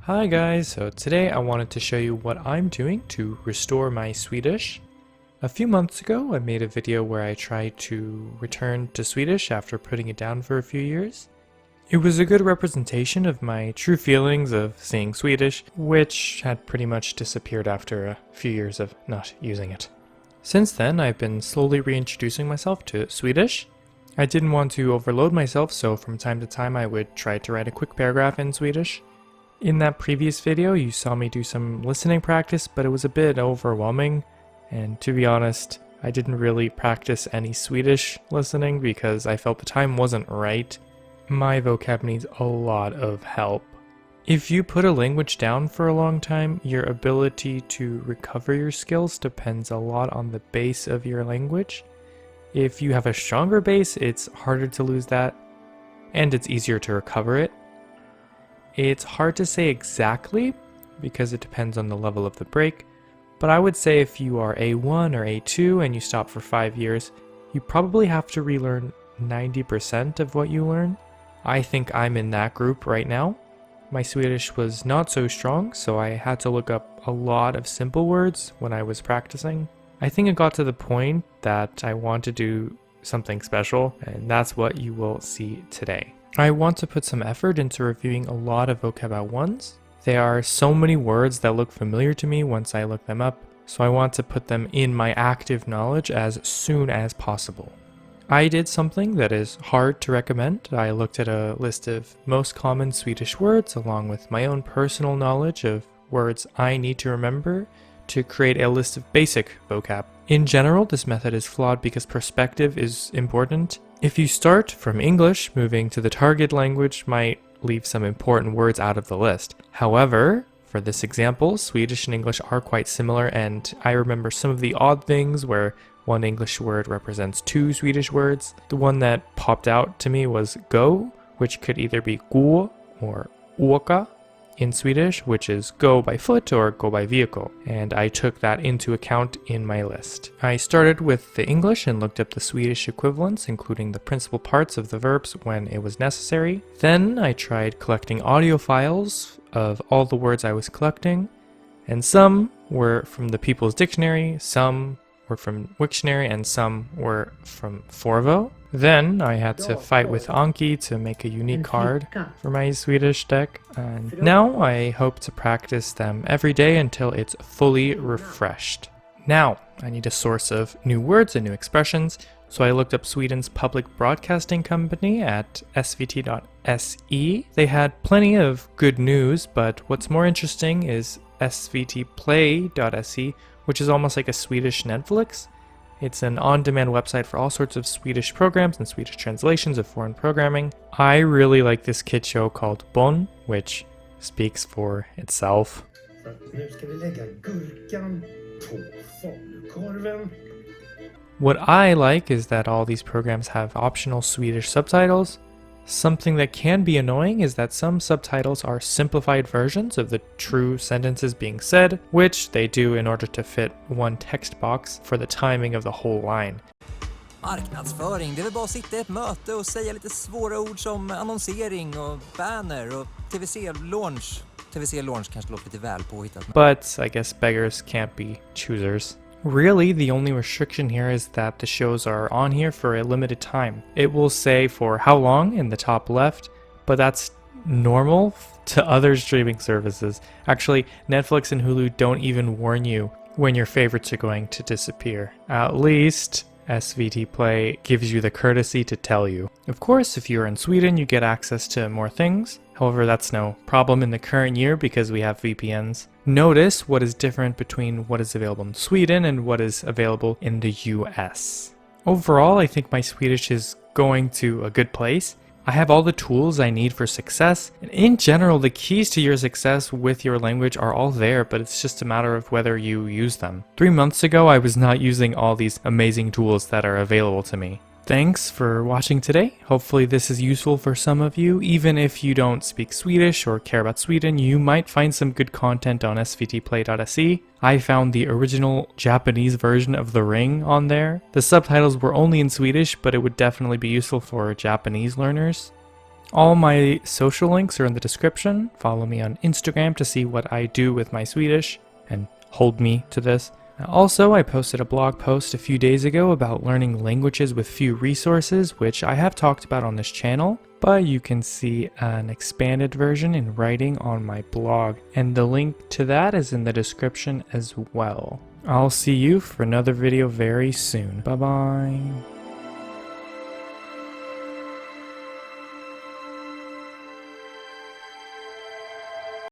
Hi guys, so today I wanted to show you what I'm doing to restore my Swedish. A few months ago I made a video where I tried to return to Swedish after putting it down for a few years. It was a good representation of my true feelings of seeing Swedish, which had pretty much disappeared after a few years of not using it. Since then I've been slowly reintroducing myself to Swedish. I didn't want to overload myself, so from time to time I would try to write a quick paragraph in Swedish. In that previous video, you saw me do some listening practice, but it was a bit overwhelming, and to be honest, I didn't really practice any Swedish listening because I felt the time wasn't right. My vocab needs a lot of help. If you put a language down for a long time, your ability to recover your skills depends a lot on the base of your language. If you have a stronger base, it's harder to lose that, and it's easier to recover it. It's hard to say exactly because it depends on the level of the break, but I would say if you are A1 or A2 and you stop for 5 years, you probably have to relearn 90% of what you learn. I think I'm in that group right now. My Swedish was not so strong, so I had to look up a lot of simple words when I was practicing. I think it got to the point that I want to do something special, and that's what you will see today. I want to put some effort into reviewing a lot of vocab at once. There are so many words that look familiar to me once I look them up, so I want to put them in my active knowledge as soon as possible. I did something that is hard to recommend. I looked at a list of most common Swedish words along with my own personal knowledge of words I need to remember to create a list of basic vocab. In general, this method is flawed because perspective is important. If you start from English, moving to the target language might leave some important words out of the list. However, for this example, Swedish and English are quite similar, and I remember some of the odd things where one English word represents two Swedish words. The one that popped out to me was go, which could either be gå or åka in Swedish, which is go by foot or go by vehicle, and I took that into account in my list. I started with the English and looked up the Swedish equivalents, including the principal parts of the verbs when it was necessary. Then I tried collecting audio files of all the words I was collecting, and some were from the People's Dictionary, some were from Wiktionary, and some were from Forvo. Then I had to fight with Anki to make a unique card for my Swedish deck, and now I hope to practice them every day until it's fully refreshed. Now I need a source of new words and new expressions, so I looked up Sweden's public broadcasting company at svt.se. They had plenty of good news, but what's more interesting is svtplay.se, which is almost like a Swedish Netflix. It's an on-demand website for all sorts of Swedish programs and Swedish translations of foreign programming. I really like this kid show called Bon, which speaks for itself. What I like is that all these programs have optional Swedish subtitles. Something that can be annoying is that some subtitles are simplified versions of the true sentences being said, which they do in order to fit one text box for the timing of the whole line. Marknadsföring, det är väl bara att sitta i ett möte och säga lite svåra ord som annonsering och banner och TVC-launch. TVC-launch kanske låter lite väl påhittat. But I guess beggars can't be choosers. Really, the only restriction here is that the shows are on here for a limited time. It will say for how long in the top left, but that's normal to other streaming services. Actually, Netflix and Hulu don't even warn you when your favorites are going to disappear. At least SVT Play gives you the courtesy to tell you. Of course, if you're in Sweden, you get access to more things. However, that's no problem in the current year because we have VPNs. Notice what is different between what is available in Sweden and what is available in the US. Overall, I think my Swedish is going to a good place. I have all the tools I need for success, and in general, the keys to your success with your language are all there, but it's just a matter of whether you use them. 3 months ago, I was not using all these amazing tools that are available to me. Thanks for watching today. Hopefully this is useful for some of you. Even if you don't speak Swedish or care about Sweden, you might find some good content on svtplay.se. I found the original Japanese version of The Ring on there. The subtitles were only in Swedish, but it would definitely be useful for Japanese learners. All my social links are in the description. Follow me on Instagram to see what I do with my Swedish and hold me to this. Also, I posted a blog post a few days ago about learning languages with few resources, which I have talked about on this channel, but you can see an expanded version in writing on my blog, and the link to that is in the description as well. I'll see you for another video very soon. Bye bye.